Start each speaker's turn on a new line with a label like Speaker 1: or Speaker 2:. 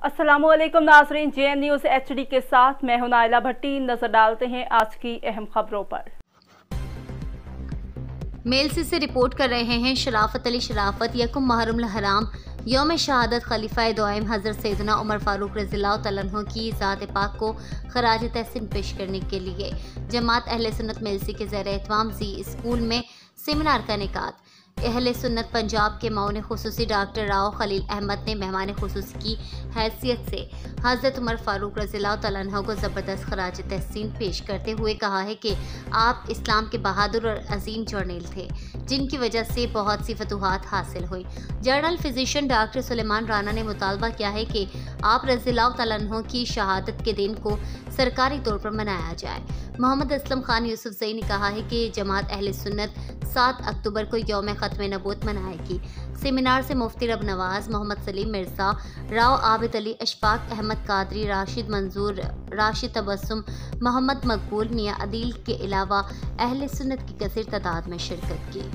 Speaker 1: अस्सलामुअलैकुम नाज़रीन, JN news HD के साथ मैं हूं नाइला भट्टी। नजर डालते हैं आज की अहम खबरों पर।
Speaker 2: मेलसी से रिपोर्ट कर रहे हैं शराफत अली शराफत। यकुम मुहर्रम हराम यौम शहादत खलीफा दोयम हज़रत सैयदना उमर फारूक रज़ियल्लाहु तआला अन्हु की ज़ात पाक को खराज तहसीन पेश करने के लिए जमात अहले सुन्नत मेलसी के ज़ेर एहतमाम जी स्कूल में सेमिनार का इनेकाद। अहले सुन्नत पंजाब के मौन खुसूसी डॉक्टर राव खलील अहमद ने मेहमान खुसूसी की हैसियत से हज़रत उमर फारूक रज़ियल्लाहु तआला अन्हु को ज़बरदस्त खराज तहसीन पेश करते हुए कहा है कि आप इस्लाम के बहादुर और अजीम जर्नल थे, जिनकी वजह से बहुत सी फतूहात हासिल हुई। General physician doctor Suleman Rana ने मुतालबा किया है कि आप रज़ियल्लाहु तआला अन्हु की शहादत के दिन को सरकारी तौर पर मनाया जाए। मोहम्मद असलम खान यूसुफजई ने कहा है कि जमात अहले सुन्नत 7 अक्टूबर को यौम ख़त्म नबूवत मनाएगी। सेमिनार से मुफ्ती रब नवाज, मोहम्मद सलीम मिर्ज़ा, राव आबिद अली, अशफाक अहमद कादरी, राशिद मंजूर, राशिद तबस्सुम, मोहम्मद मकबूल, मियाँ अदील के अलावा अहले सुन्नत की कसीर तादाद में शिरकत की।